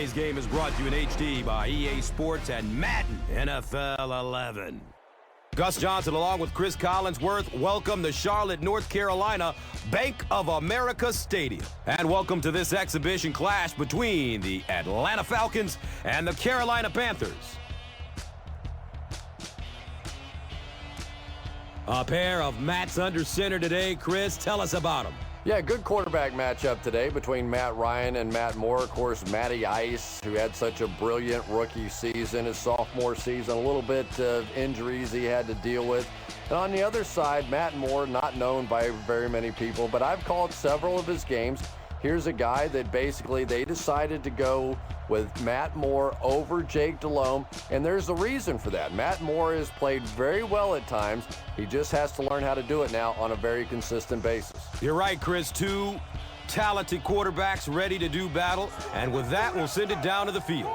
Today's game is brought to you in HD by EA Sports and Madden NFL 11. Gus Johnson along with Chris Collinsworth welcome the Charlotte, North Carolina Bank of America Stadium. And welcome to this exhibition clash between the Atlanta Falcons and the Carolina Panthers. A pair of Matts under center today. Chris, tell us about them. Yeah, good quarterback matchup today between Matt Ryan and Matt Moore. Of course, Matty Ice, who had such a brilliant rookie season, his sophomore season, a little bit of injuries he had to deal with. And on the other side, Matt Moore, not known by very many people, but I've called several of his games. Here's a guy that basically they decided to go with Matt Moore over Jake Delhomme, and there's a reason for that. Matt Moore has played very well at times. He just has to learn how to do it now on a very consistent basis. You're right, Chris. Two talented quarterbacks ready to do battle, and with that, we'll send it down to the field.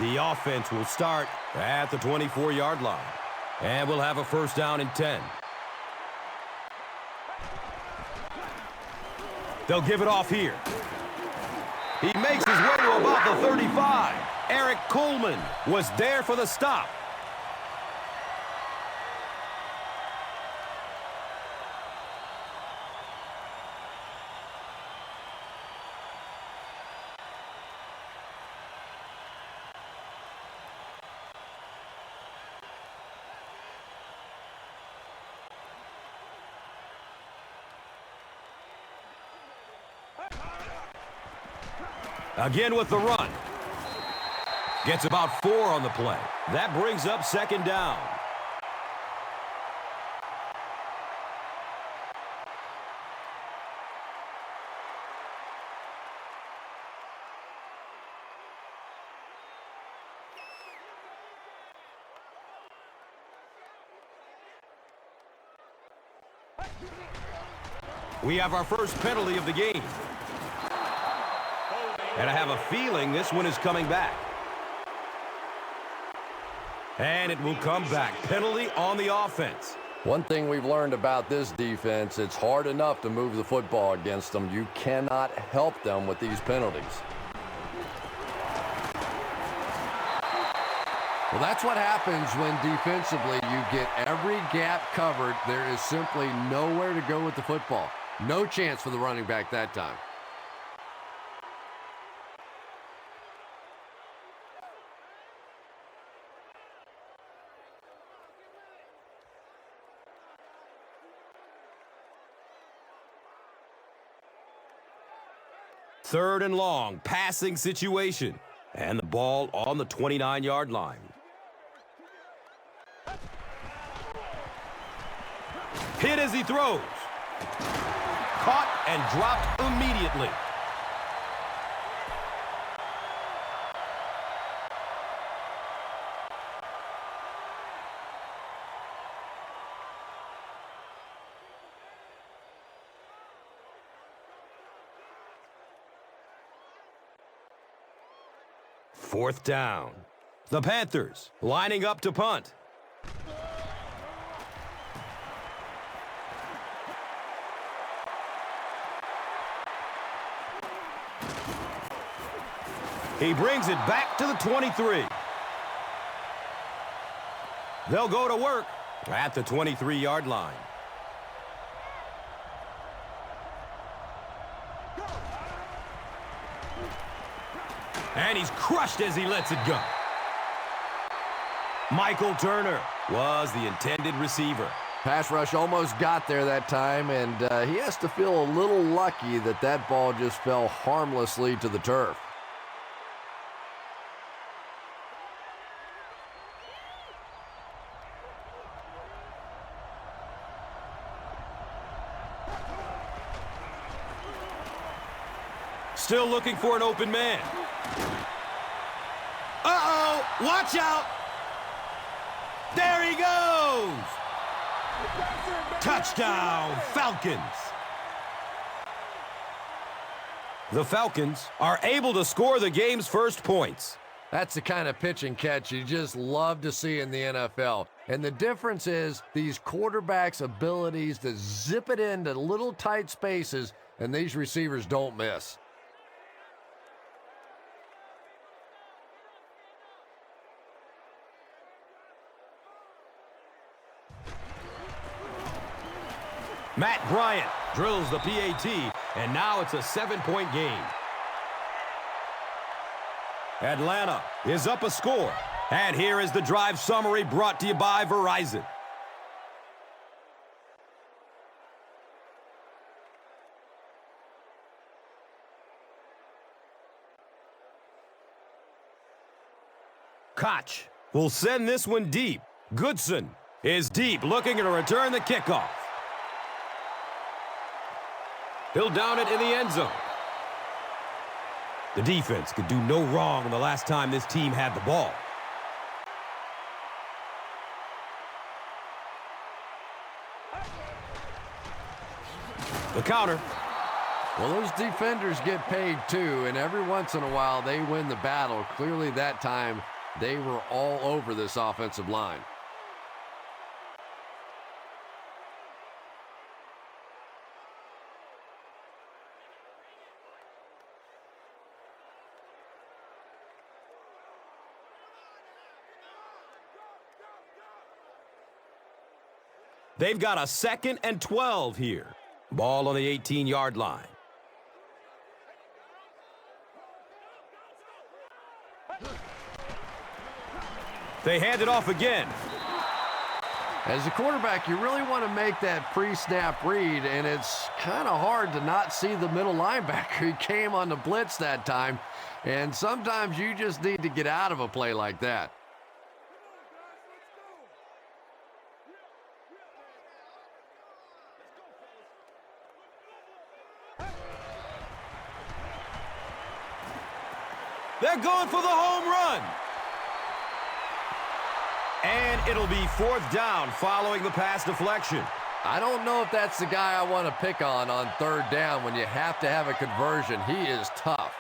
The offense will start at the 24-yard line. And we'll have a first down and 10. They'll give it off here. He makes his way to about the 35. Eric Coleman was there for the stop. Again with the run. Gets about 4 on the play. That brings up second down. We have our first penalty of the game. And I have a feeling this one is coming back. And it will come back. Penalty on the offense. One thing we've learned about this defense, it's hard enough to move the football against them. You cannot help them with these penalties. Well, that's what happens when defensively you get every gap covered. There is simply nowhere to go with the football. No chance for the running back that time. Third and long, passing situation. And the ball on the 29-yard line. Hit as he throws. Caught and dropped immediately. Fourth down. The Panthers lining up to punt. He brings it back to the 23. They'll go to work at the 23-yard line. And he's crushed as he lets it go. Michael Turner was the intended receiver. Pass rush almost got there that time, and he has to feel a little lucky that that ball just fell harmlessly to the turf. Still looking for an open man. Uh-oh! Watch out! There he goes! Touchdown, Falcons! The Falcons are able to score the game's first points. That's the kind of pitch and catch you just love to see in the NFL. And the difference is these quarterbacks' abilities to zip it into little tight spaces, and these receivers don't miss. Matt Bryant drills the PAT, and now it's a 7-point game. Atlanta is up a score. And here is the drive summary brought to you by Verizon. Koch will send this one deep. Goodson is deep, looking to return the kickoff. He'll down it in the end zone. The defense could do no wrong the last time this team had the ball. The counter. Well, those defenders get paid too, and every once in a while they win the battle. Clearly that time they were all over this offensive line. They've got a 2nd and 12 here. Ball on the 18-yard line. They hand it off again. As a quarterback, you really want to make that pre-snap read, and it's kind of hard to not see the middle linebacker. He came on the blitz that time, and sometimes you just need to get out of a play like that. They're going for the home run. And it'll be 4th down following the pass deflection. I don't know if that's the guy I want to pick on 3rd down when you have to have a conversion. He is tough.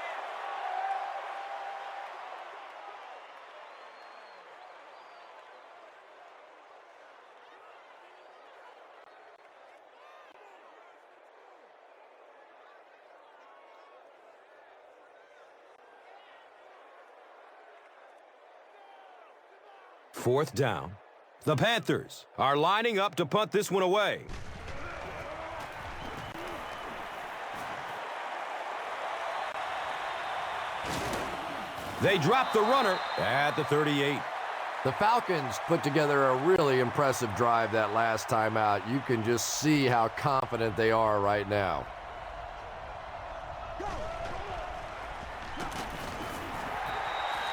Fourth down. The Panthers are lining up to punt this one away. They drop the runner at the 38. The Falcons put together a really impressive drive that last time out. You can just see how confident they are right now.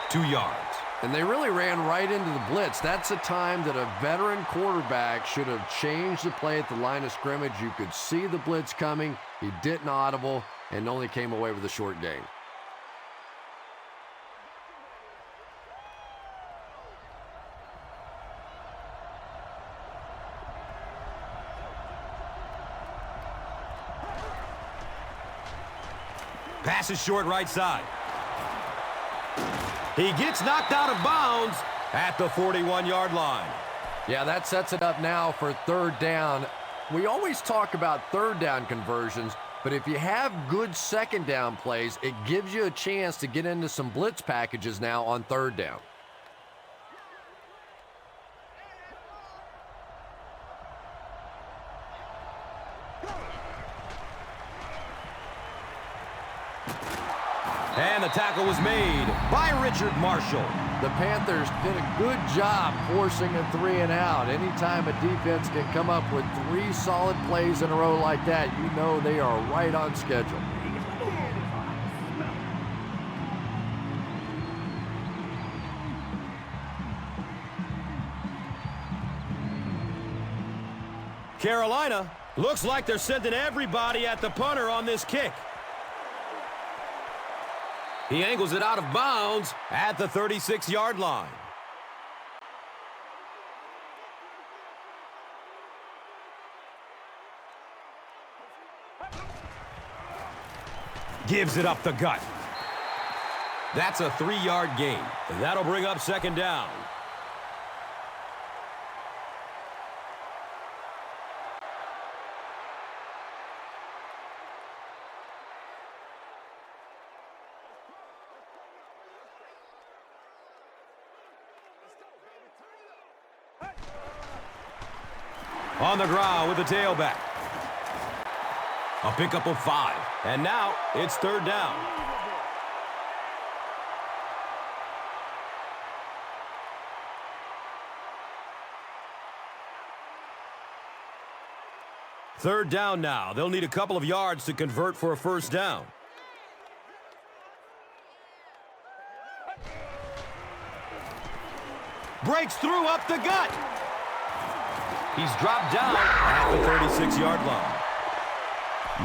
Two yards. And they really ran right into the blitz. That's a time that a veteran quarterback should have changed the play at the line of scrimmage. You could see the blitz coming. He didn't audible and only came away with a short gain. Pass is short right side. He gets knocked out of bounds at the 41-yard line. Yeah, that sets it up now for 3rd down. We always talk about 3rd down conversions, but if you have good 2nd down plays, it gives you a chance to get into some blitz packages now on 3rd down. And the tackle was made by Richard Marshall. The Panthers did a good job forcing a 3-and-out. Anytime a defense can come up with 3 solid plays in a row like that, you know they are right on schedule. Carolina looks like they're sending everybody at the punter on this kick. He angles it out of bounds at the 36-yard line. Gives it up the gut. That's a 3-yard gain. That'll bring up second down. On the ground with the tailback. A pickup of 5. And now it's third down. Third down now. They'll need a couple of yards to convert for a first down. Breaks through up the gut. He's dropped down at the 36-yard line.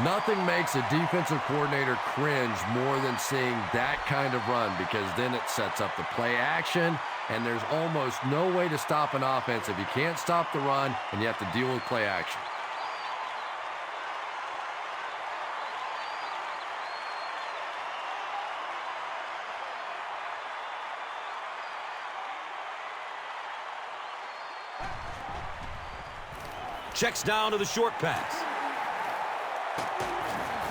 Nothing makes a defensive coordinator cringe more than seeing that kind of run, because then it sets up the play action, and there's almost no way to stop an offense if you can't stop the run and you have to deal with play action. Checks down to the short pass.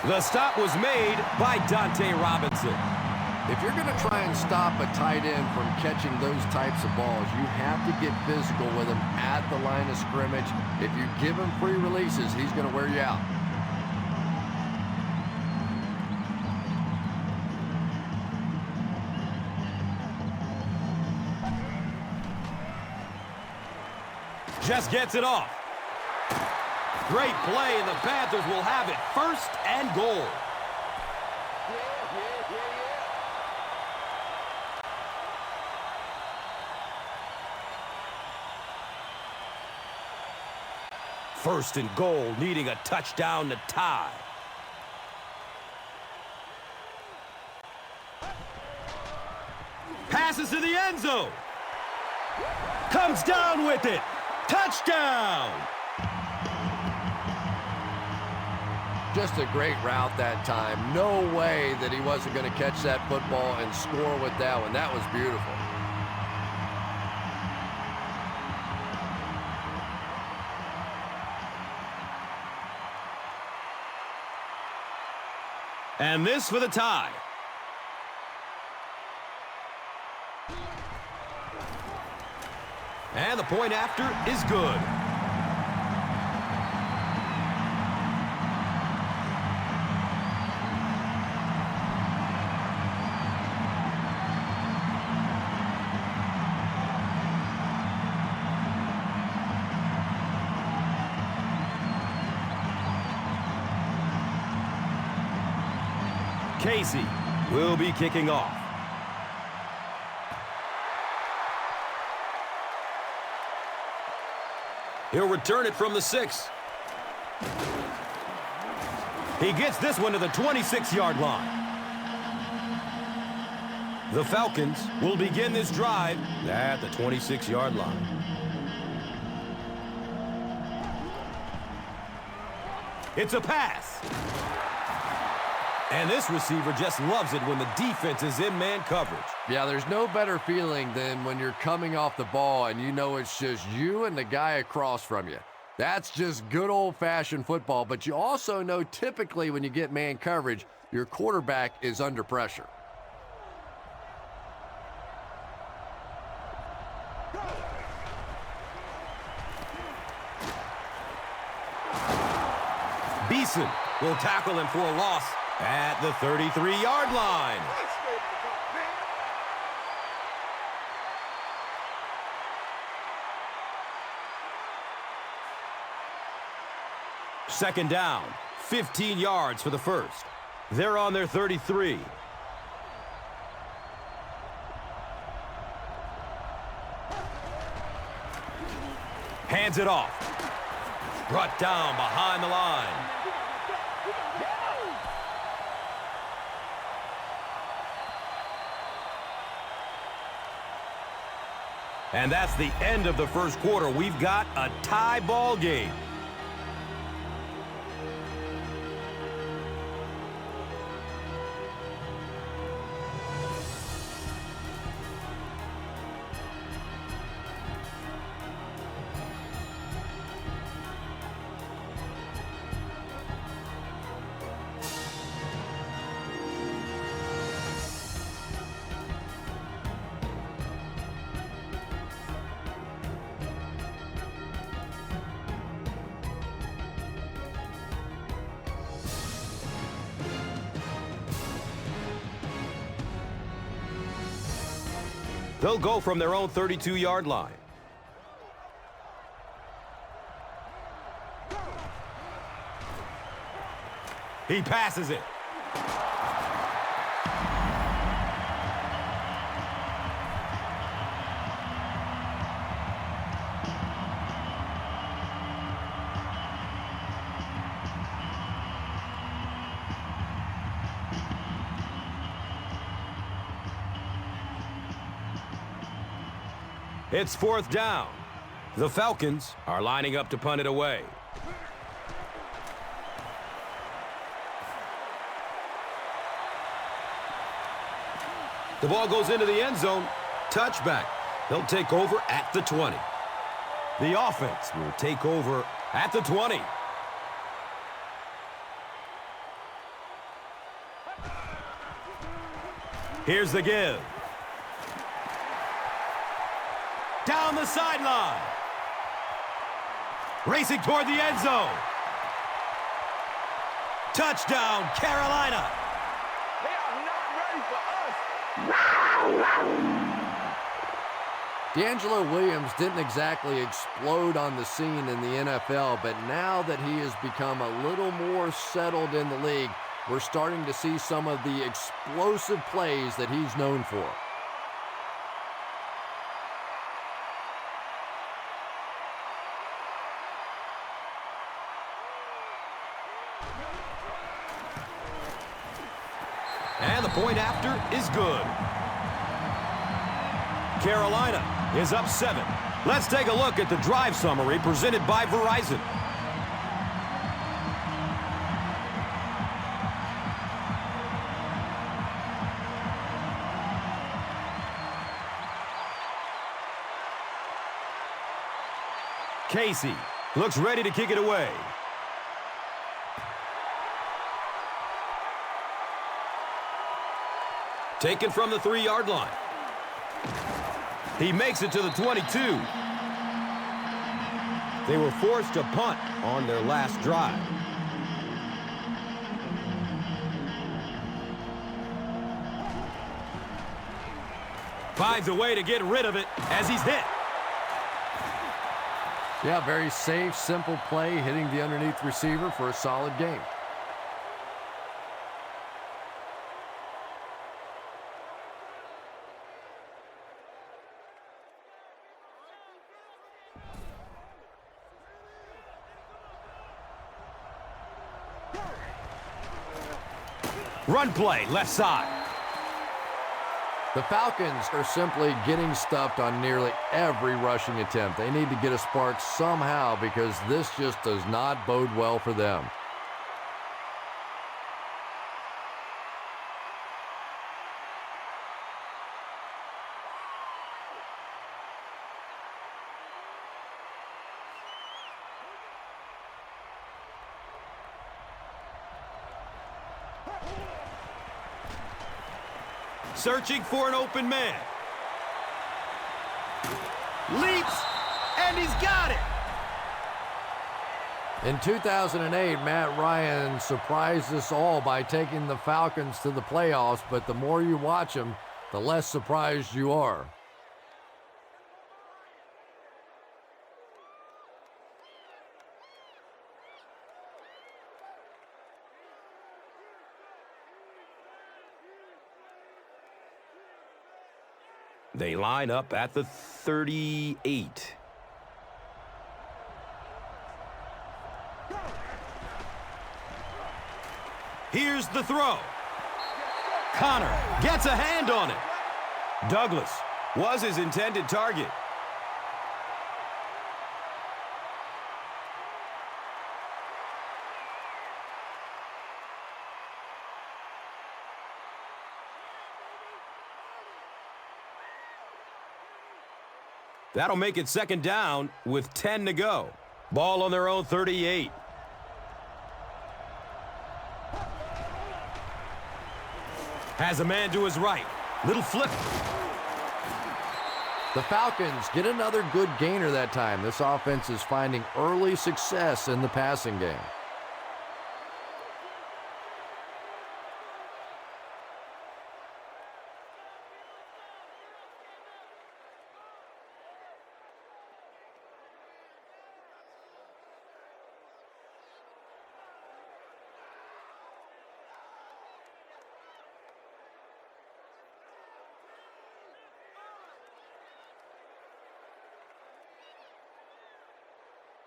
The stop was made by Dante Robinson. If you're going to try and stop a tight end from catching those types of balls, you have to get physical with him at the line of scrimmage. If you give him free releases, he's going to wear you out. Just gets it off. Great play, and the Panthers will have it first and goal. First and goal, needing a touchdown to tie. Passes to the end zone. Comes down with it. Touchdown! Just a great route that time. No way that he wasn't going to catch that football and score with that one. That was beautiful. And this for the tie. And the point after is good. Casey will be kicking off. He'll return it from the 6. He gets this one to the 26-yard line. The Falcons will begin this drive at the 26-yard line. It's a pass. And this receiver just loves it when the defense is in man coverage. Yeah, there's no better feeling than when you're coming off the ball and you know it's just you and the guy across from you. That's just good old-fashioned football, but you also know typically when you get man coverage, your quarterback is under pressure. Beeson will tackle him for a loss at the 33-yard line. Second down, 15 yards for the first. They're on their 33. Hands it off. Brought down behind the line. And that's the end of the first quarter. We've got a tie ball game. They'll go from their own 32-yard line. He passes it. It's fourth down. The Falcons are lining up to punt it away. The ball goes into the end zone. Touchback. They'll take over at the 20. The offense will take over at the 20. Here's the give. Down the sideline. Racing toward the end zone. Touchdown, Carolina. They are not ready for us. D'Angelo Williams didn't exactly explode on the scene in the NFL, but now that he has become a little more settled in the league, we're starting to see some of the explosive plays that he's known for. And the point after is good. Carolina is up 7. Let's take a look at the drive summary presented by Verizon. Casey looks ready to kick it away. Taken from the 3-yard line. He makes it to the 22. They were forced to punt on their last drive. Finds a way to get rid of it as he's hit. Yeah, very safe, simple play, hitting the underneath receiver for a solid game. Run play, left side. The Falcons are simply getting stuffed on nearly every rushing attempt. They need to get a spark somehow because this just does not bode well for them. Searching for an open man. Leaps, and he's got it. In 2008, Matt Ryan surprised us all by taking the Falcons to the playoffs, but the more you watch them, the less surprised you are. They line up at the 38. Here's the throw. Connor gets a hand on it. Douglas was his intended target. That'll make it second down with 10 to go. Ball on their own 38. Has a man to his right. Little flip. The Falcons get another good gainer that time. This offense is finding early success in the passing game.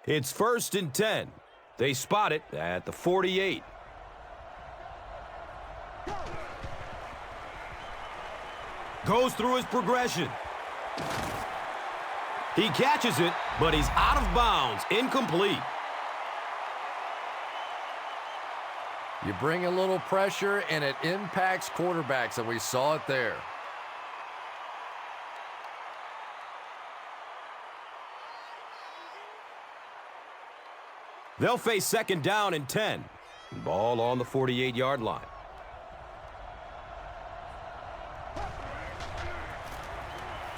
It's 1st and 10. They spot it at the 48. Goes through his progression. He catches it, but he's out of bounds. Incomplete. You bring a little pressure, and it impacts quarterbacks, and we saw it there. They'll face second down and 10. Ball on the 48-yard line.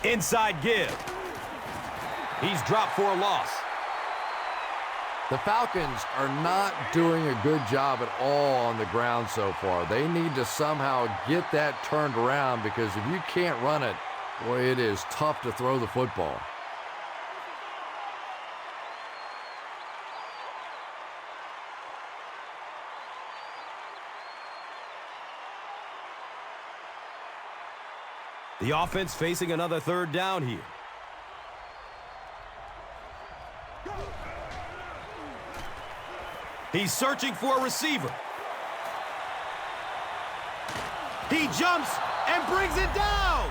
Inside give. He's dropped for a loss. The Falcons are not doing a good job at all on the ground so far. They need to somehow get that turned around, because if you can't run it, boy, it is tough to throw the football. The offense facing another third down here. He's searching for a receiver. He jumps and brings it down.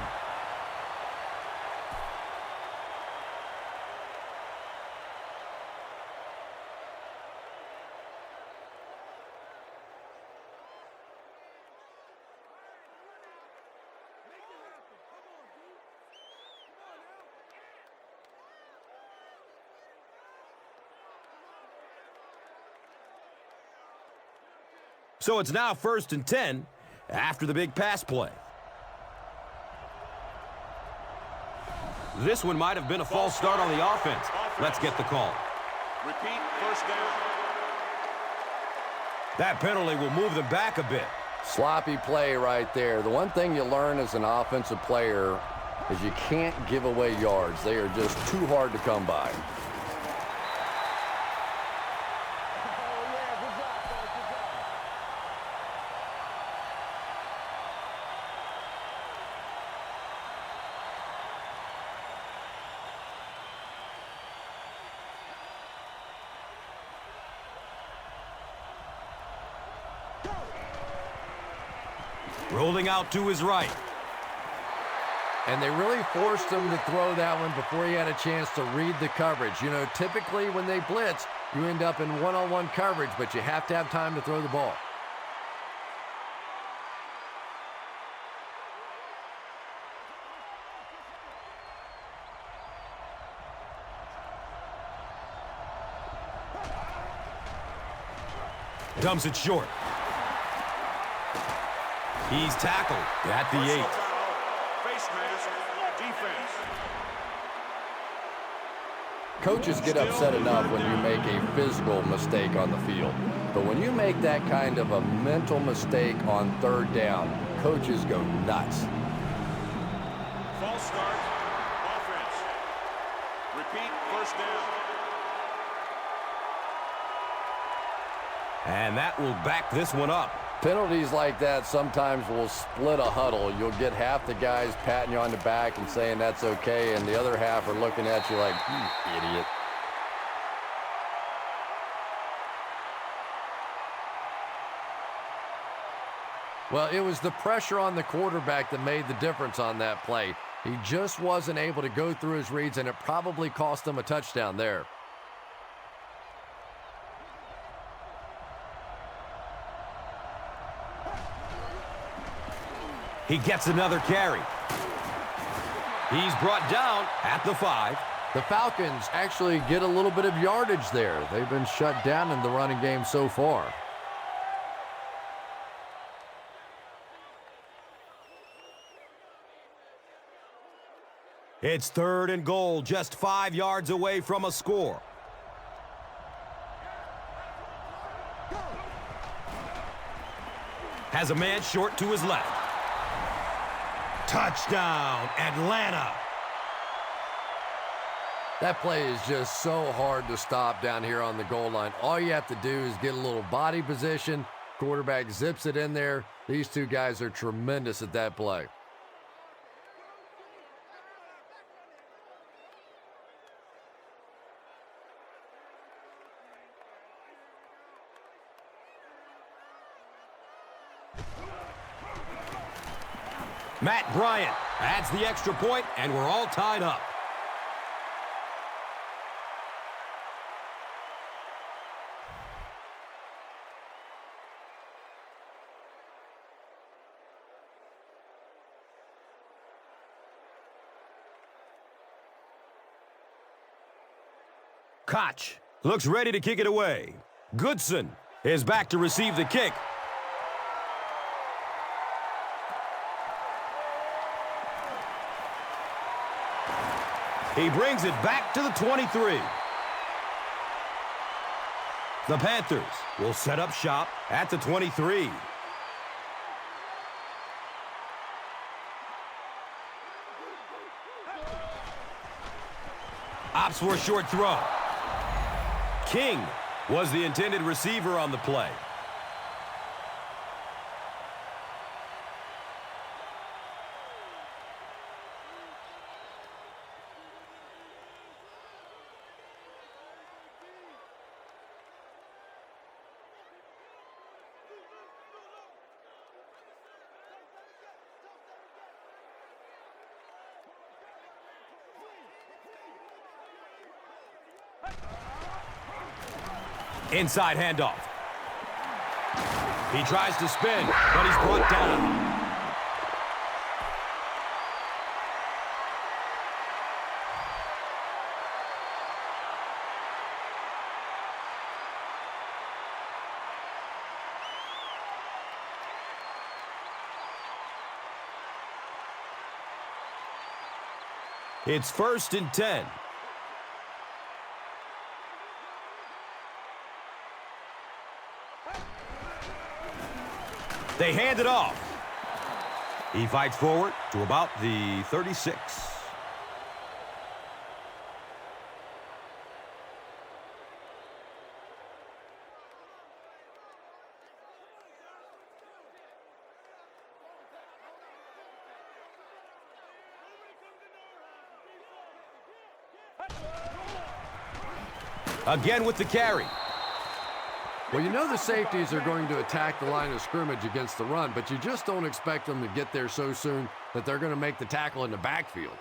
So it's now 1st and 10 after the big pass play. This one might have been a false start on the offense. Let's get the call. Repeat, first down. That penalty will move them back a bit. Sloppy play right there. The one thing you learn as an offensive player is you can't give away yards. They are just too hard to come by. Rolling out to his right. And they really forced him to throw that one before he had a chance to read the coverage. You know, typically when they blitz, you end up in one-on-one coverage, but you have to have time to throw the ball. Dumps it short. He's tackled at the 8. Face mask, defense. Coaches get upset enough when you make a physical mistake on the field. But when you make that kind of a mental mistake on third down, coaches go nuts. False start, offense. Repeat, first down. And that will back this one up. Penalties like that sometimes will split a huddle. You'll get half the guys patting you on the back and saying that's okay, and the other half are looking at you like, you idiot. Well, it was the pressure on the quarterback that made the difference on that play. He just wasn't able to go through his reads, and it probably cost him a touchdown there. He gets another carry. He's brought down at the 5. The Falcons actually get a little bit of yardage there. They've been shut down in the running game so far. It's 3rd and goal, just 5 yards away from a score. Has a man short to his left. Touchdown, Atlanta. That play is just so hard to stop down here on the goal line. All you have to do is get a little body position. Quarterback zips it in there. These two guys are tremendous at that play. Matt Bryant adds the extra point, and we're all tied up. Koch looks ready to kick it away. Goodson is back to receive the kick. He brings it back to the 23. The Panthers will set up shop at the 23. Opts for a short throw. King was the intended receiver on the play. Inside handoff. He tries to spin, but he's brought down. It's 1st and 10. They hand it off. He fights forward to about the 36. Again with the carry. Well, you know the safeties are going to attack the line of scrimmage against the run, but you just don't expect them to get there so soon that they're going to make the tackle in the backfield.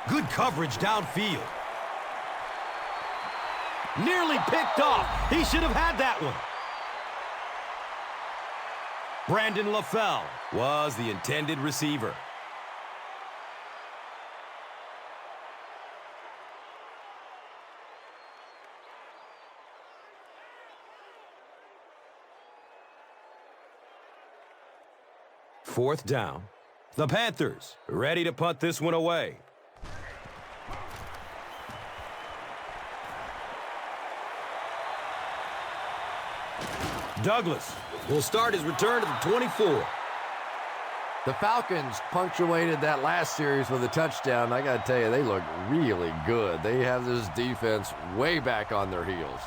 Good coverage downfield. Nearly picked off. He should have had that one. Brandon LaFell was the intended receiver. Fourth down. The Panthers ready to punt this one away. Douglas will start his return to the 24. The Falcons punctuated that last series with a touchdown. I got to tell you, they look really good. They have this defense way back on their heels.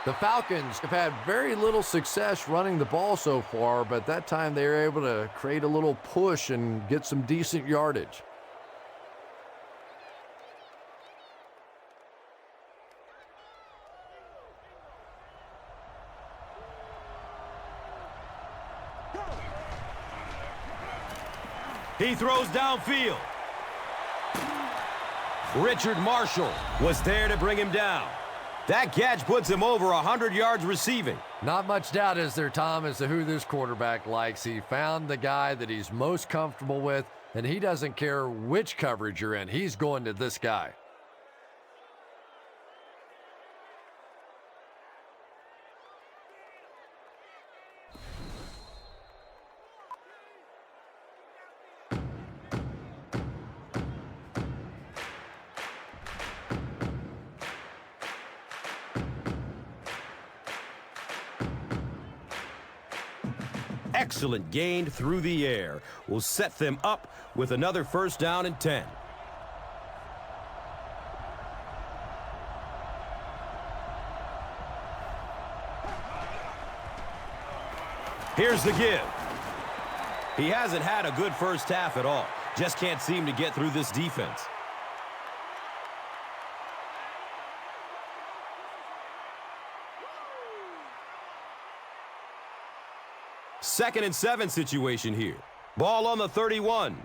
The Falcons have had very little success running the ball so far, but that time they were able to create a little push and get some decent yardage. He throws downfield. Richard Marshall was there to bring him down. That catch puts him over 100 yards receiving. Not much doubt, is there, Tom, as to who this quarterback likes. He found the guy that he's most comfortable with, and he doesn't care which coverage you're in. He's going to this guy. Excellent gain through the air will set them up with another first down and 10. Here's the give. He hasn't had a good first half at all. Just can't seem to get through this defense. Second and 7 situation here. Ball on the 31.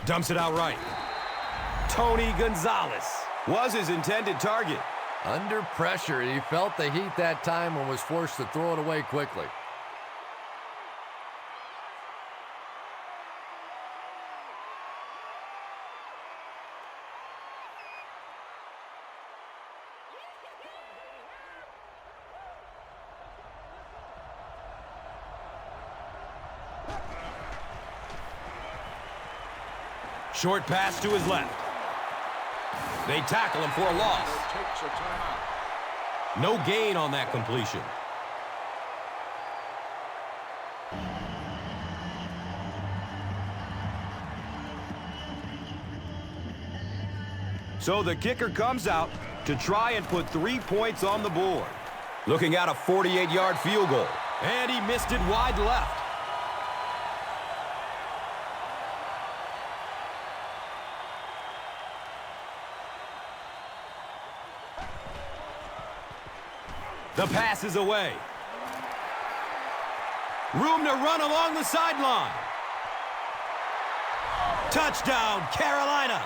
Dumps it out right. Tony Gonzalez was his intended target. Under pressure, he felt the heat that time and was forced to throw it away quickly. Short pass to his left. They tackle him for a loss. No gain on that completion. So the kicker comes out to try and put 3 points on the board. Looking at a 48-yard field goal. And he missed it wide left. The pass is away. Room to run along the sideline. Touchdown, Carolina.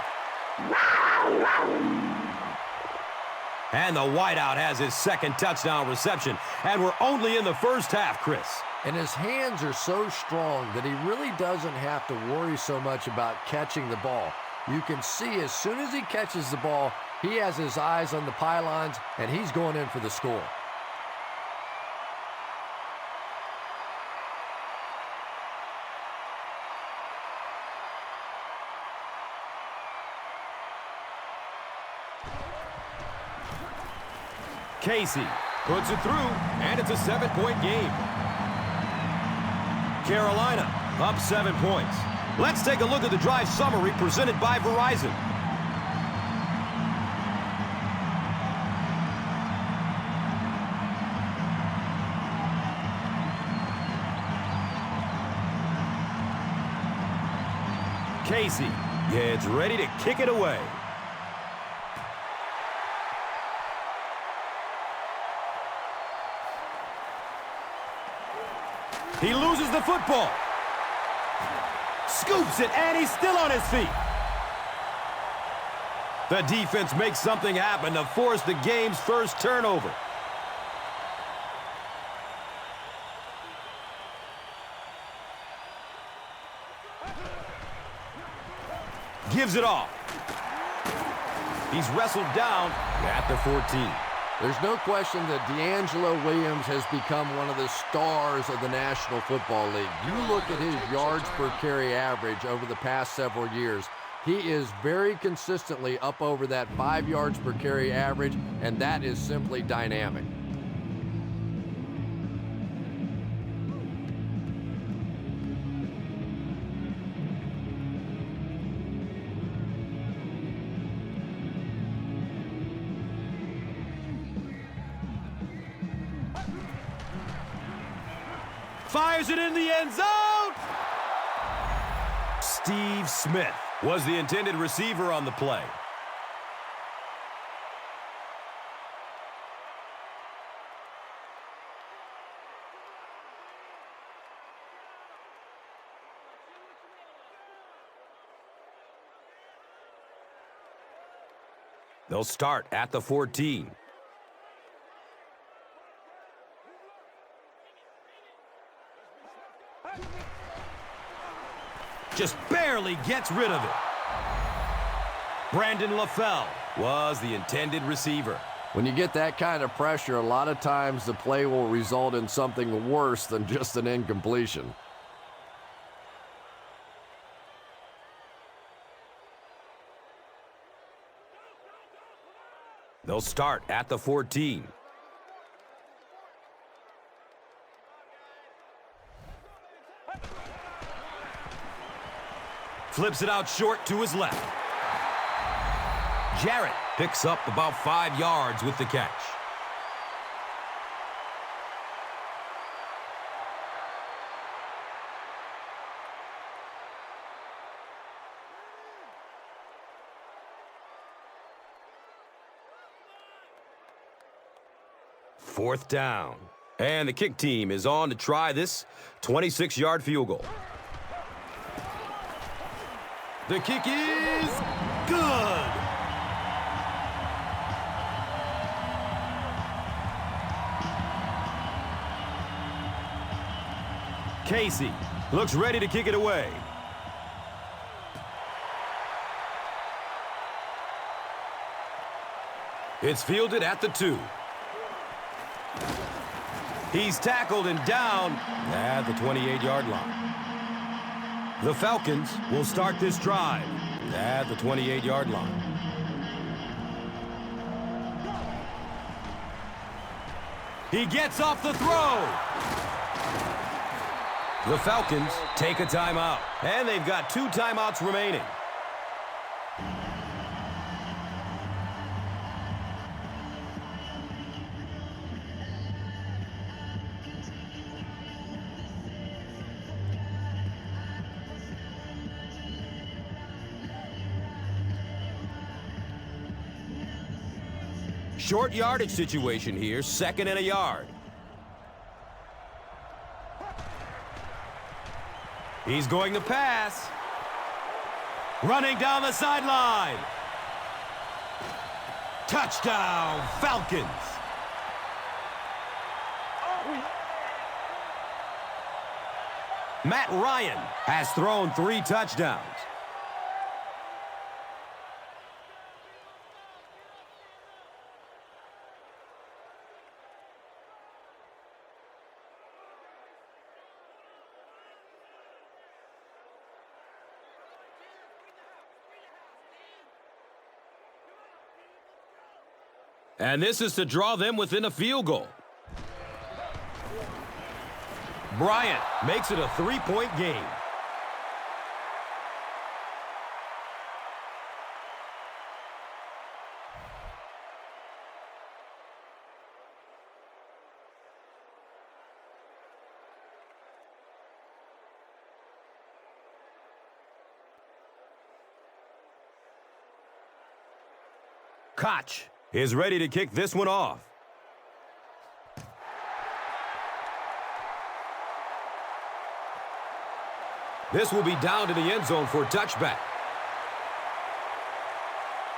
And the wideout has his second touchdown reception. And we're only in the first half, Chris. And his hands are so strong that he really doesn't have to worry so much about catching the ball. You can see as soon as he catches the ball, he has his eyes on the pylons, and he's going in for the score. Casey puts it through, and it's a 7-point game. Carolina up 7 points. Let's take a look at the drive summary presented by Verizon. Casey gets ready to kick it away. He loses the football. Scoops it, and he's still on his feet. The defense makes something happen to force the game's first turnover. Gives it off. He's wrestled down at the 14. There's no question that D'Angelo Williams has become one of the stars of the National Football League. You look at his yards per carry average over the past several years. He is very consistently up over that 5 yards per carry average, and that is simply dynamic. Fires it in the end zone. Steve Smith was the intended receiver on the play. They'll start at the 14. Just barely gets rid of it. Brandon LaFell was the intended receiver. When you get that kind of pressure, a lot of times the play will result in something worse than just an incompletion. They'll start at the 14. Flips it out short to his left. Jarrett picks up about 5 yards with the catch. Fourth down. And the kick team is on to try this 26-yard field goal. The kick is good. Casey looks ready to kick it away. It's fielded at the 2. He's tackled and down at the 28-yard line. The Falcons will start this drive at the 28-yard line. He gets off the throw. The Falcons take a timeout, and they've got 2 timeouts remaining. Short yardage situation here, 2nd and a yard. He's going to pass. Running down the sideline. Touchdown, Falcons. Matt Ryan has thrown 3 touchdowns. And this is to draw them within a field goal. Bryant makes it a 3-point game. Koch is ready to kick this one off. This will be down to the end zone for a touchback.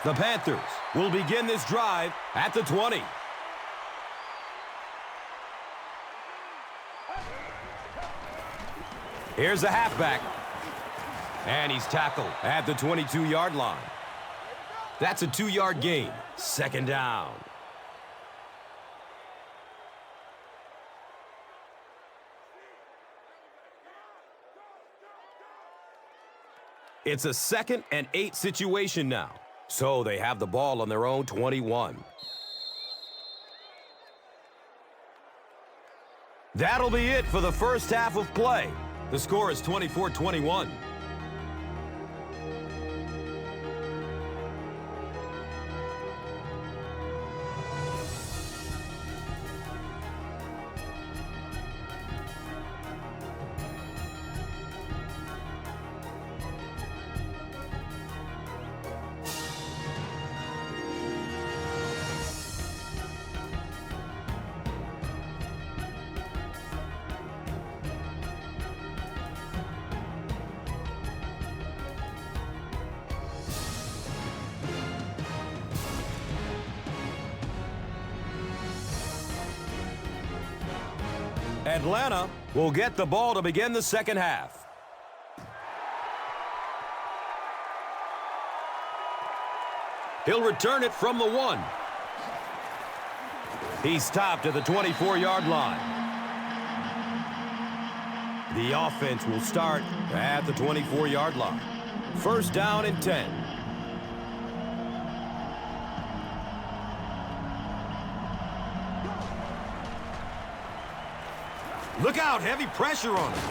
The Panthers will begin this drive at the 20. Here's the halfback. And he's tackled at the 22-yard line. That's a 2-yard gain. 2nd down. It's a 2nd and 8 situation now. So they have the ball on their own 21. That'll be it for the first half of play. The score is 24-21. Atlanta will get the ball to begin the second half. He'll return it from the 1. He's stopped at the 24-yard line. The offense will start at the 24-yard line. First down and 10. Look out, heavy pressure on him.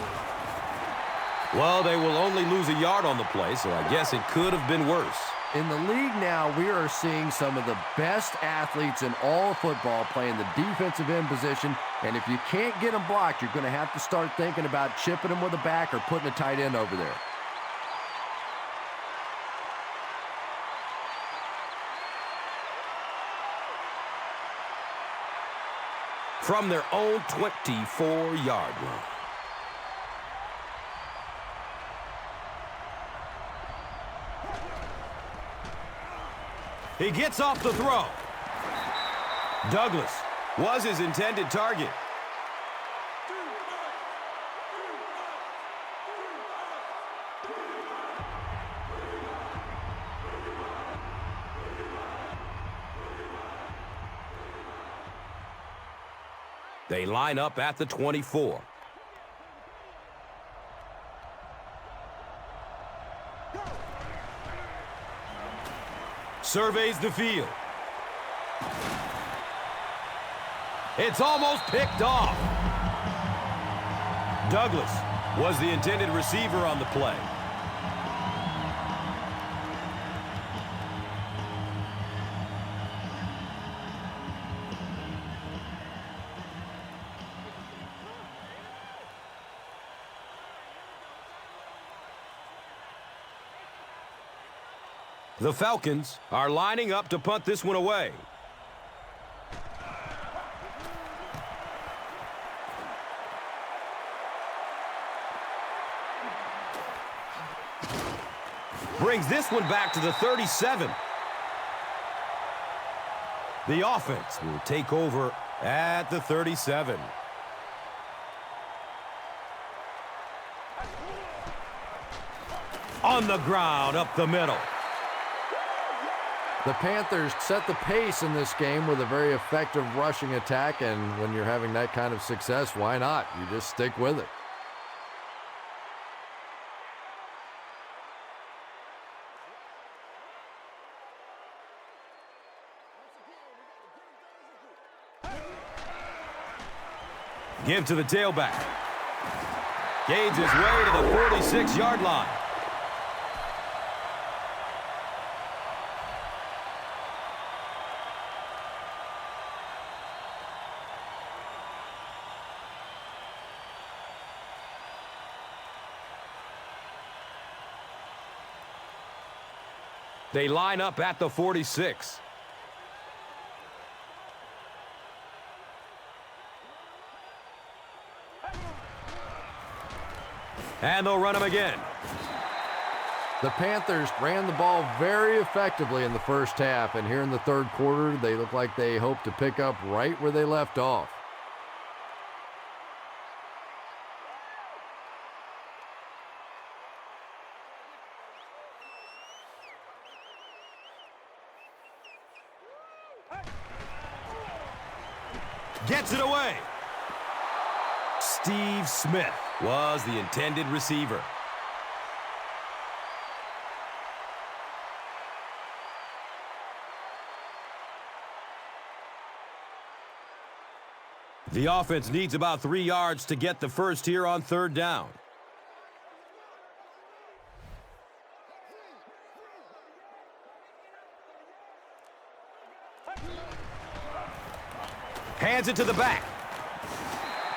Well, they will only lose a yard on the play, so I guess it could have been worse. In the league now, we are seeing some of the best athletes in all of football playing the defensive end position, and if you can't get them blocked, you're going to have to start thinking about chipping them with a back or putting a tight end over there. From their own 24-yard line. He gets off the throw. Douglas was his intended target. They line up at the 24. Surveys the field. It's almost picked off. Douglas was the intended receiver on the play. The Falcons are lining up to punt this one away. Brings this one back to the 37. The offense will take over at the 37. On the ground, up the middle. The Panthers set the pace in this game with a very effective rushing attack, and when you're having that kind of success, why not? You just stick with it. Give to the tailback. Gains his way to the 46-yard line. They line up at the 46. And they'll run him again. The Panthers ran the ball very effectively in the first half, and here in the third quarter, they look like they hope to pick up right where they left off. Gets it away. Steve Smith was the intended receiver. The offense needs about 3 yards to get the first here on third down. Hands it to the back.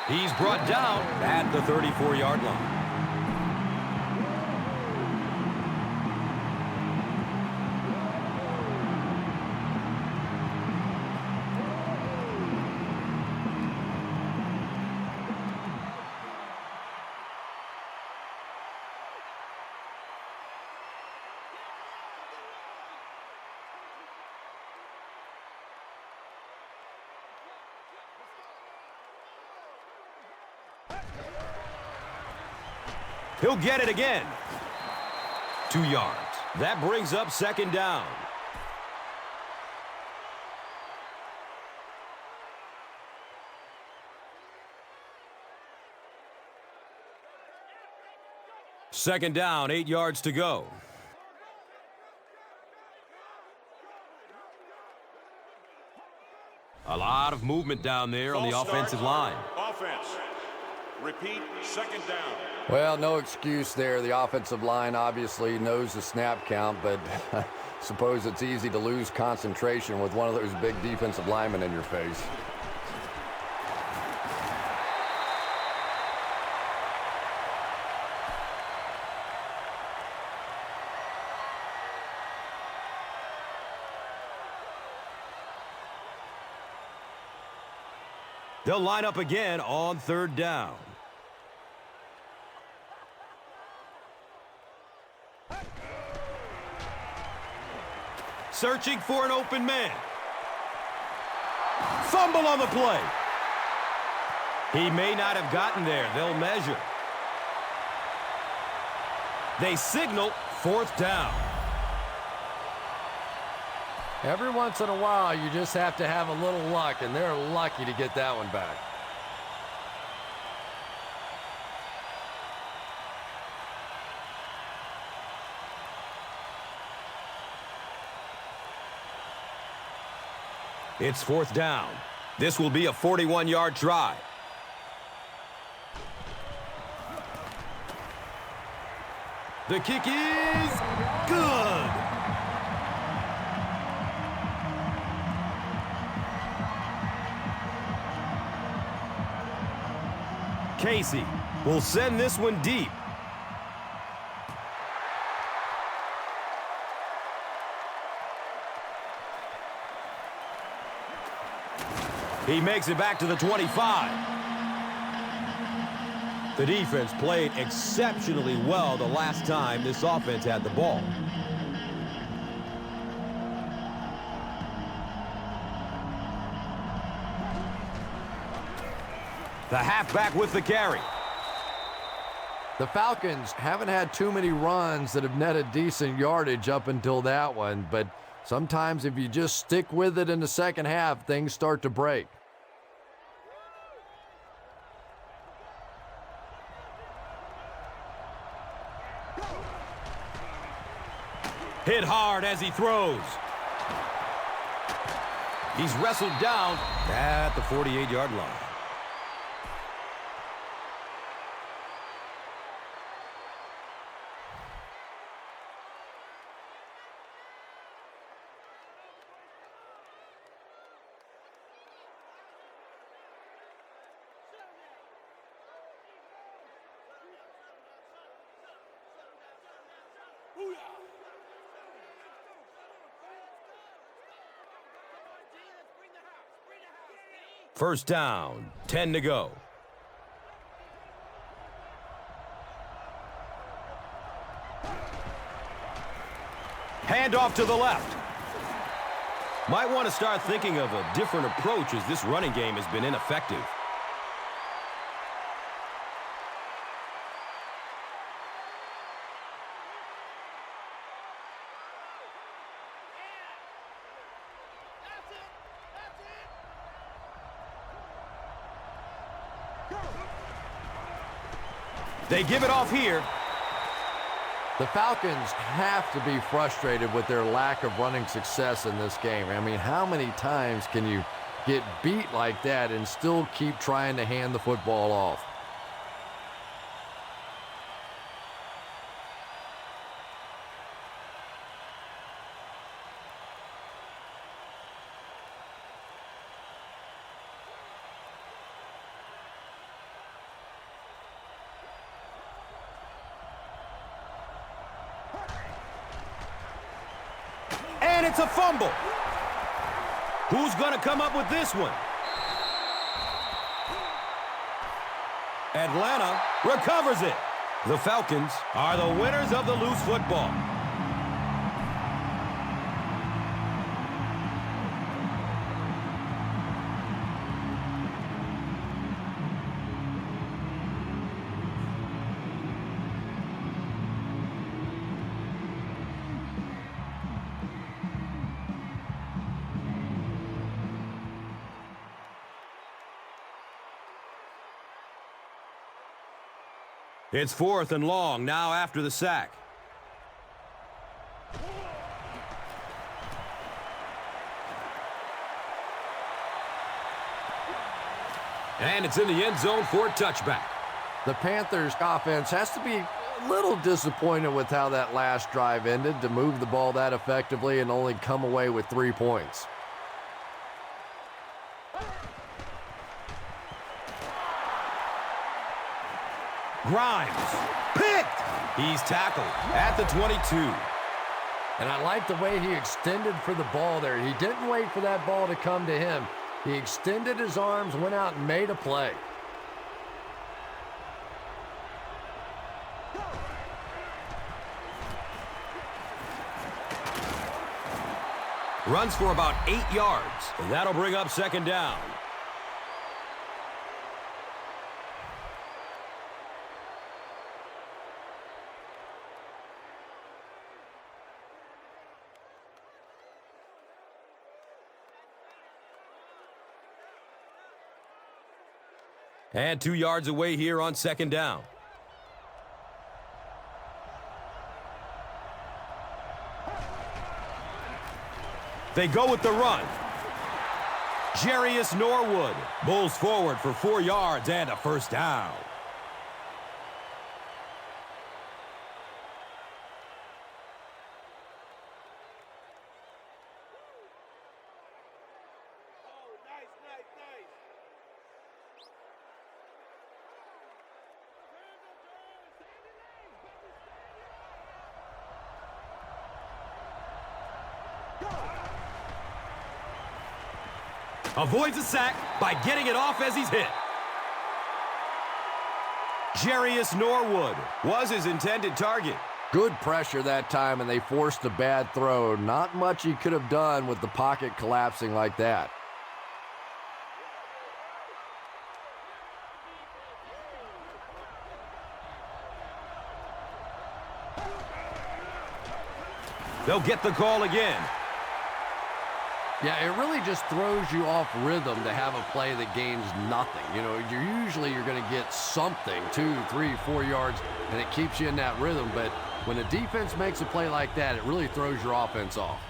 He's brought down at the 34-yard line. He'll get it again. 2 yards. That brings up second down. Second down, 8 yards to go. A lot of movement down there on the offensive line. Offense. Repeat, second down. Well, no excuse there. The offensive line obviously knows the snap count, but I suppose it's easy to lose concentration with one of those big defensive linemen in your face. They'll line up again on third down. Searching for an open man. Fumble on the play. He may not have gotten there. They'll measure. They signal fourth down. Every once in a while, you just have to have a little luck, and they're lucky to get that one back. It's fourth down. This will be a 41-yard try. The kick is good. Casey will send this one deep. He makes it back to the 25. The defense played exceptionally well the last time this offense had the ball. The halfback with the carry. The Falcons haven't had too many runs that have netted decent yardage up until that one, but sometimes if you just stick with it in the second half, things start to break. Hit hard as he throws. He's wrestled down at the 48-yard line. First down, 10 to go. Handoff to the left. Might want to start thinking of a different approach as this running game has been ineffective. They give it off here. The Falcons have to be frustrated with their lack of running success in this game. I mean, how many times can you get beat like that and still keep trying to hand the football off? And it's a fumble. Who's going to come up with this one? Atlanta recovers it. The Falcons are the winners of the loose football. It's 4th and long now after the sack. And it's in the end zone for a touchback. The Panthers offense has to be a little disappointed with how that last drive ended to move the ball that effectively and only come away with 3 points. Grimes, picked! He's tackled at the 22. And I like the way he extended for the ball there. He didn't wait for that ball to come to him. He extended his arms, went out and made a play. Runs for about 8 yards, and that'll bring up 2nd down. And 2 yards away here on 2nd down. They go with the run. Jarius Norwood pulls forward for 4 yards and a 1st down. Avoids a sack by getting it off as he's hit. Jarius Norwood was his intended target. Good pressure that time, and they forced a bad throw. Not much he could have done with the pocket collapsing like that. They'll get the call again. Yeah, it really just throws you off rhythm to have a play that gains nothing. You know, you're going to get something, 2, 3, 4 yards, and it keeps you in that rhythm. But when a defense makes a play like that, it really throws your offense off.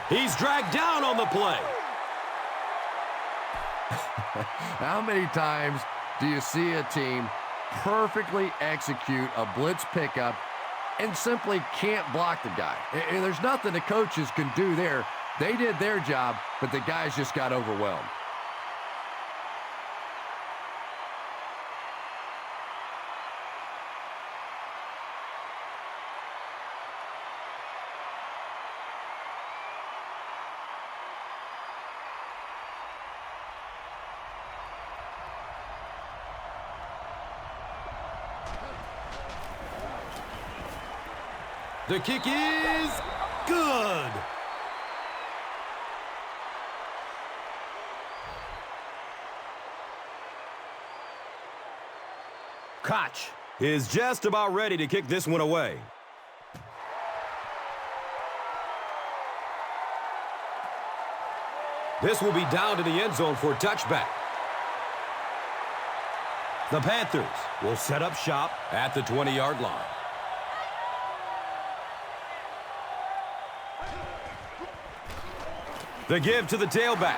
He's dragged down on the play. How many times do you see a team perfectly execute a blitz pickup and simply can't block the guy? And there's nothing the coaches can do there. They did their job, but the guys just got overwhelmed. The kick is good. Koch is just about ready to kick this one away. This will be down to the end zone for a touchback. The Panthers will set up shop at the 20-yard line. The give to the tailback.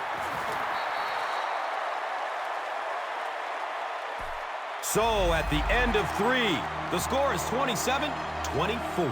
So at the end of 3, the score is 27-24.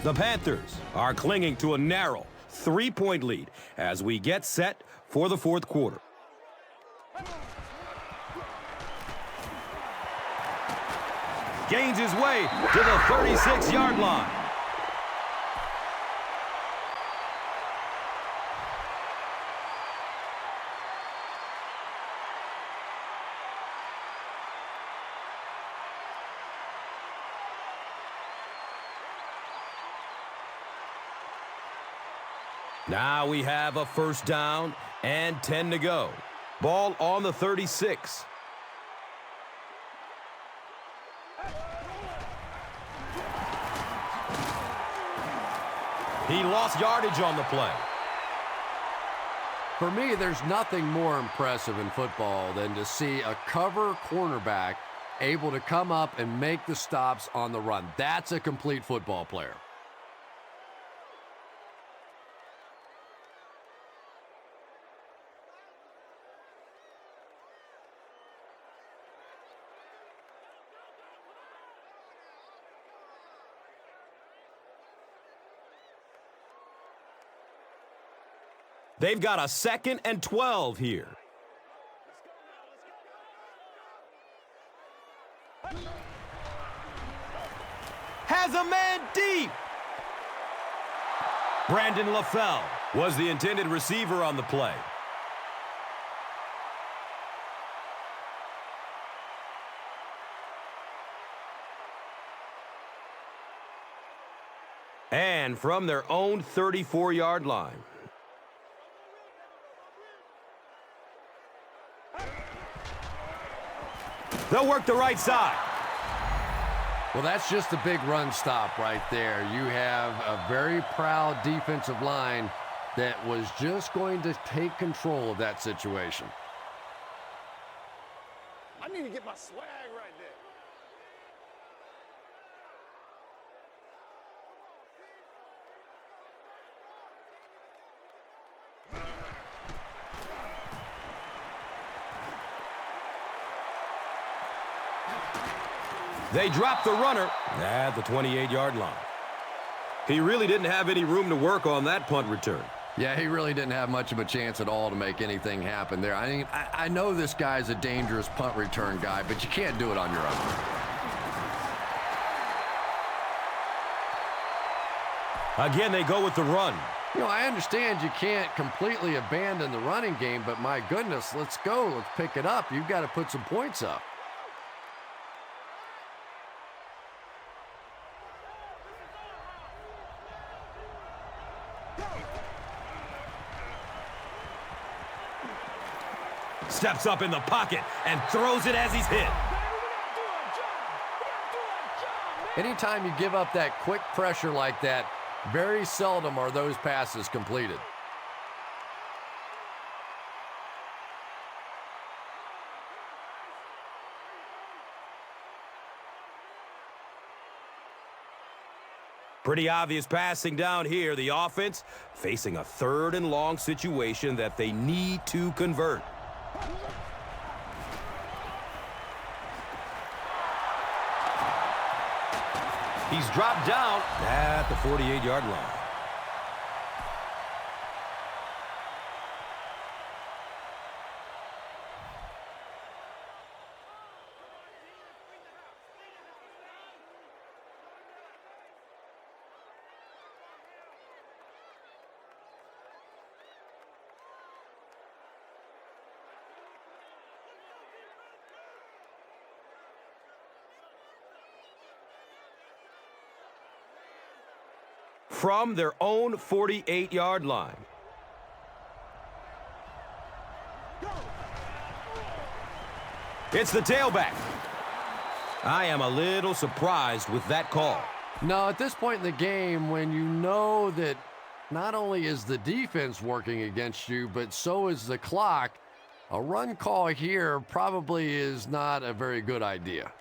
The Panthers are clinging to a narrow 3-point lead as we get set for the fourth quarter. Gains his way to the 36-yard line. Now we have a first down and 10 to go. Ball on the 36. He lost yardage on the play. For me, there's nothing more impressive in football than to see a cover cornerback able to come up and make the stops on the run. That's a complete football player. They've got a 2nd and 12 here. Has a man deep. Brandon LaFell was the intended receiver on the play. And from their own 34-yard line. They'll work the right side. Well, that's just a big run stop right there. You have a very proud defensive line that was just going to take control of that situation. I need to get my swag right there. They drop the runner at the 28-yard line. He really didn't have any room to work on that punt return. Yeah, he really didn't have much of a chance at all to make anything happen there. I mean, I know this guy's a dangerous punt return guy, but you can't do it on your own. Again, they go with the run. You know, I understand you can't completely abandon the running game, but my goodness, let's go. Let's pick it up. You've got to put some points up. Steps up in the pocket and throws it as he's hit. Anytime you give up that quick pressure like that, very seldom are those passes completed. Pretty obvious passing down here. The offense facing a 3rd and long situation that they need to convert. He's dropped down at the 48-yard line. From their own 48-yard line. It's the tailback. I am a little surprised with that call. No, at this point in the game, when you know that not only is the defense working against you, but so is the clock, a run call here probably is not a very good idea.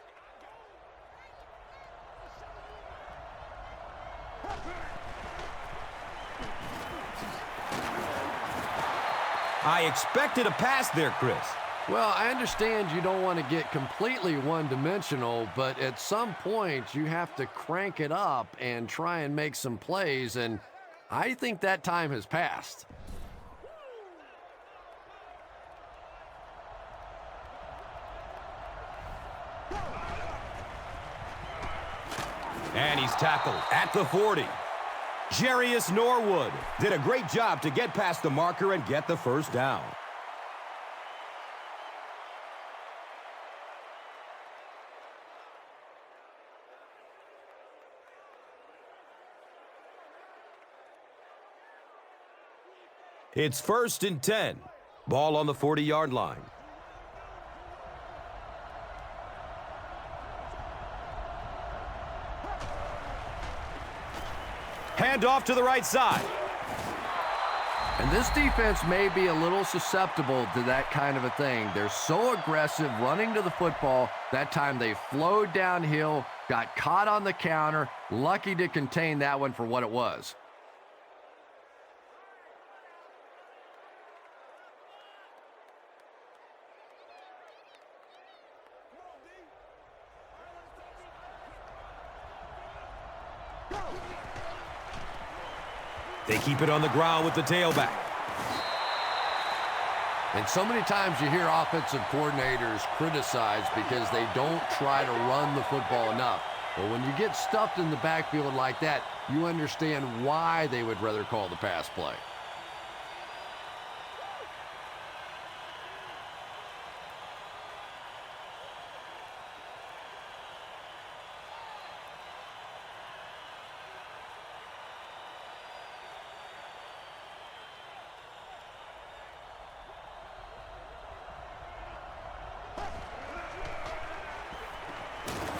I expected a pass there, Chris. Well, I understand you don't want to get completely one-dimensional, but at some point you have to crank it up and try and make some plays, and I think that time has passed. And he's tackled at the 40. Jarius Norwood did a great job to get past the marker and get the first down. It's 1st and 10. Ball on the 40-yard line. Hand off to the right side. And this defense may be a little susceptible to that kind of a thing. They're so aggressive running to the football. That time they flowed downhill, got caught on the counter. Lucky to contain that one for what it was. They keep it on the ground with the tailback. And so many times you hear offensive coordinators criticized because they don't try to run the football enough. But when you get stuffed in the backfield like that, you understand why they would rather call the pass play.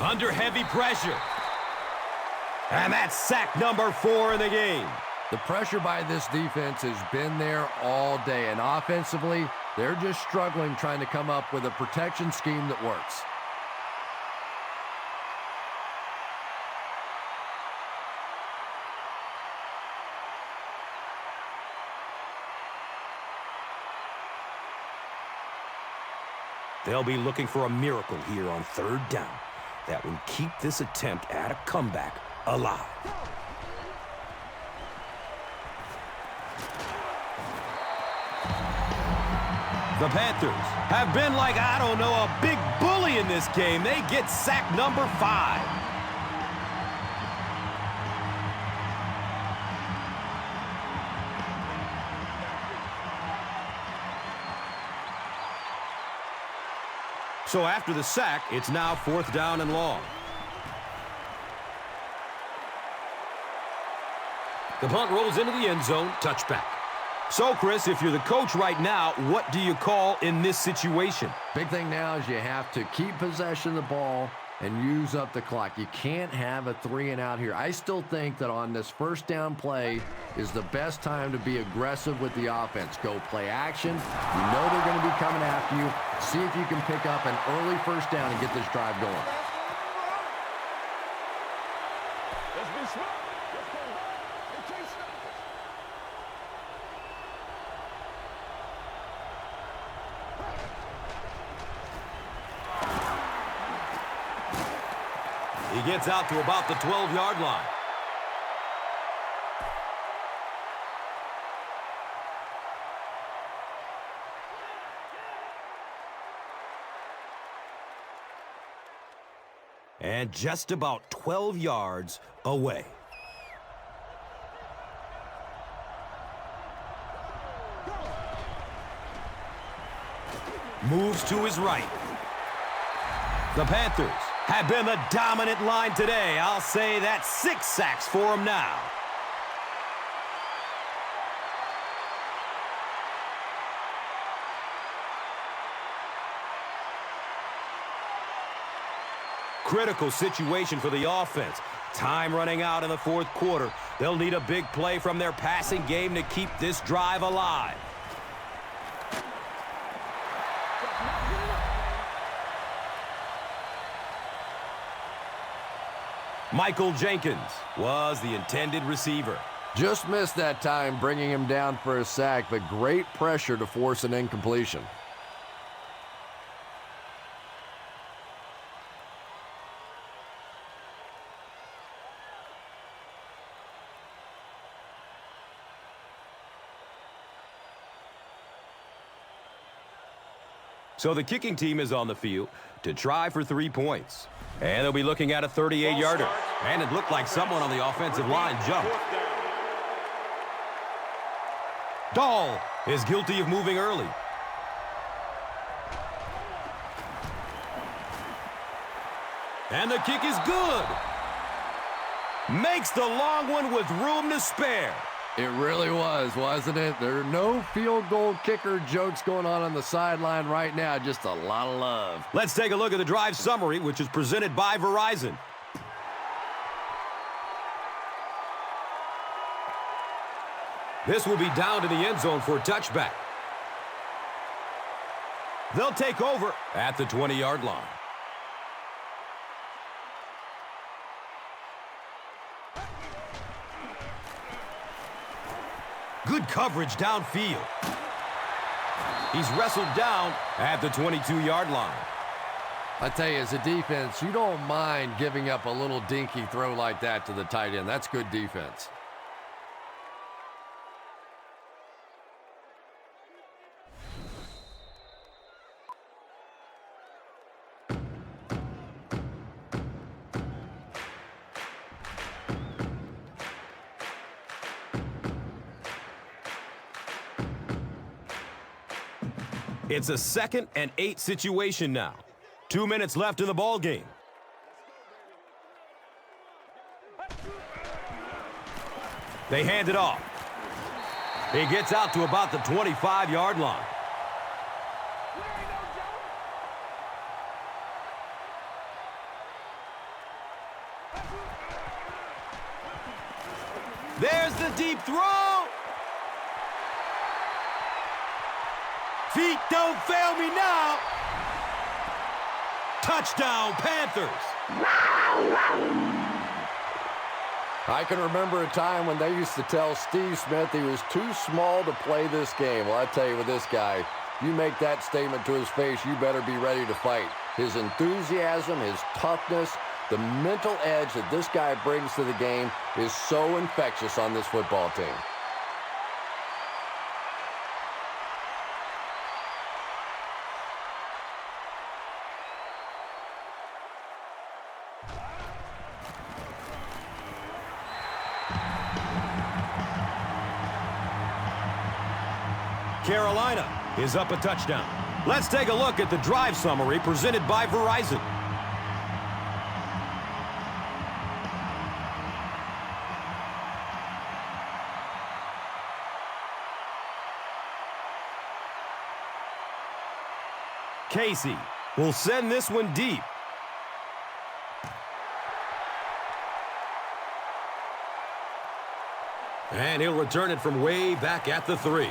Under heavy pressure. And that's sack number 4 in the game. The pressure by this defense has been there all day. And offensively, they're just struggling trying to come up with a protection scheme that works. They'll be looking for a miracle here on 3rd down that will keep this attempt at a comeback alive. The Panthers have been like, I don't know, a big bully in this game. They get sack number 5. So after the sack, it's now 4th down and long. The punt rolls into the end zone, touchback. So, Chris, if you're the coach right now, what do you call in this situation? Big thing now is you have to keep possession of the ball and use up the clock. You can't have a 3-and-out here. I still think that on this 1st down play is the best time to be aggressive with the offense. Go play action. You know they're going to be coming after you. See if you can pick up an early 1st down and get this drive going. He gets out to about the 12-yard line. And just about 12 yards away. Moves to his right. The Panthers have been the dominant line today. I'll say that's 6 sacks for them now. Critical situation for the offense. Time running out in the 4th quarter. They'll need a big play from their passing game to keep this drive alive. Michael Jenkins was the intended receiver. Just missed that time, bringing him down for a sack, but great pressure to force an incompletion. So the kicking team is on the field to try for 3 points. And they'll be looking at a 38-yarder. And it looked like someone on the offensive line jumped. Dahl is guilty of moving early. And the kick is good. Makes the long one with room to spare. It really was, wasn't it? There are no field goal kicker jokes going on the sideline right now. Just a lot of love. Let's take a look at the drive summary, which is presented by Verizon. This will be down to the end zone for a touchback. They'll take over at the 20-yard line. Good coverage downfield. He's wrestled down at the 22-yard line. I tell you, as a defense, you don't mind giving up a little dinky throw like that to the tight end. That's good defense. It's a 2nd and 8 situation now. 2 minutes left in the ball game. They hand it off. He gets out to about the 25-yard line. There's the deep throw. Feet don't fail me now. Touchdown, Panthers. I can remember a time when they used to tell Steve Smith he was too small to play this game. Well, I tell you, with this guy, you make that statement to his face, you better be ready to fight. His enthusiasm, his toughness, the mental edge that this guy brings to the game is so infectious on this football team. Carolina is up a touchdown. Let's take a look at the drive summary presented by Verizon. Casey will send this one deep. And he'll return it from way back at the 3.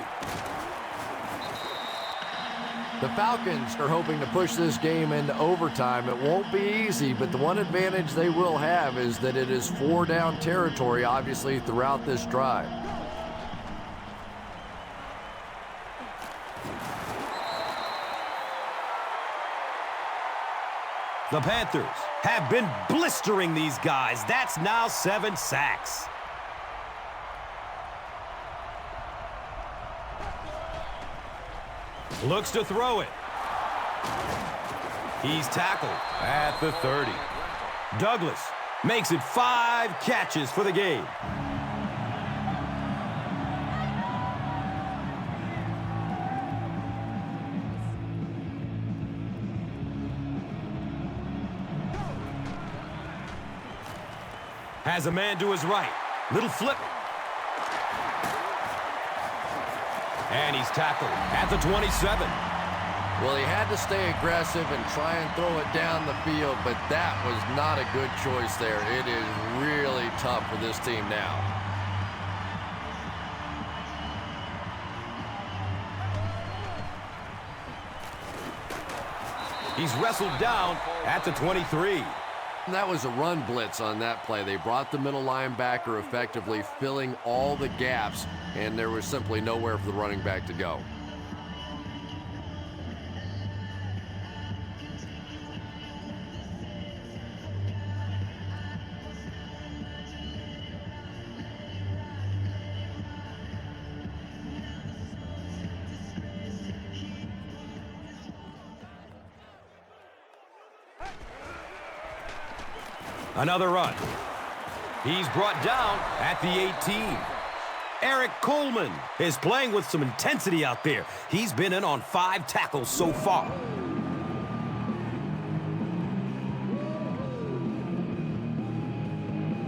The Falcons are hoping to push this game into overtime. It won't be easy, but the one advantage they will have is that it is 4-down territory, obviously, throughout this drive. The Panthers have been blistering these guys. That's now 7 sacks. Looks to throw it. He's tackled at the 30. Douglas makes it 5 catches for the game. Has a man to his right. Little flip. And he's tackled at the 27. Well, he had to stay aggressive and try and throw it down the field, but that was not a good choice there. It is really tough for this team now. He's wrestled down at the 23. That was a run blitz on that play. They brought the middle linebacker effectively, filling all the gaps, and there was simply nowhere for the running back to go. Another run. He's brought down at the 18. Eric Coleman is playing with some intensity out there. He's been in on 5 tackles so far.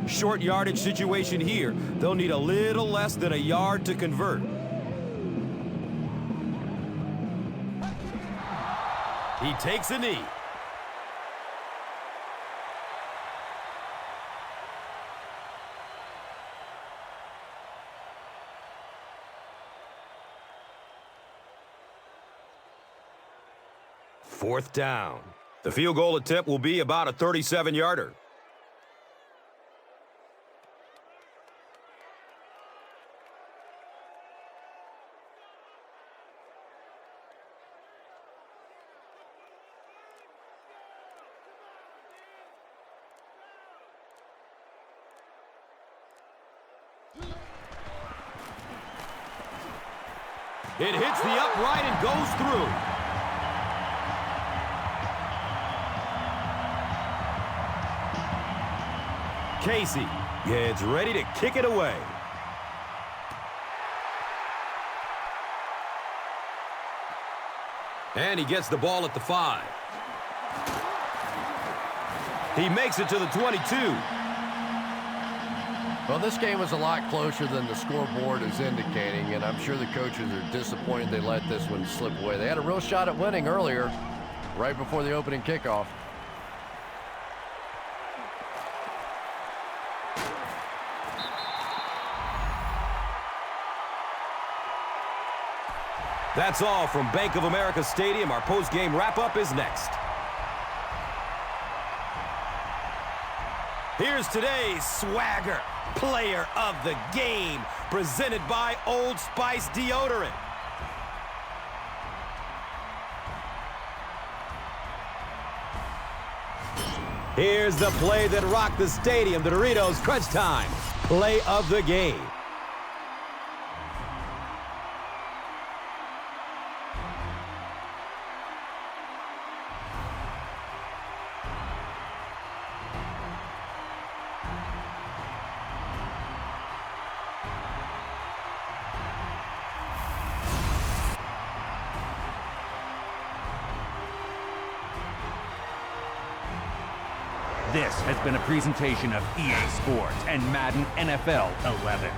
Short yardage situation here. They'll need a little less than a yard to convert. He takes a knee. Fourth down. The field goal attempt will be about a 37-yarder. It hits the upright and goes through. Casey gets ready to kick it away. And he gets the ball at the 5. He makes it to the 22. Well, this game was a lot closer than the scoreboard is indicating, and I'm sure the coaches are disappointed they let this one slip away. They had a real shot at winning earlier, right before the opening kickoff. That's all from Bank of America Stadium. Our post-game wrap-up is next. Here's today's swagger player of the game, presented by Old Spice Deodorant. Here's the play that rocked the stadium, the Doritos Crunch Time play of the game. This has been a presentation of EA Sports and Madden NFL 11.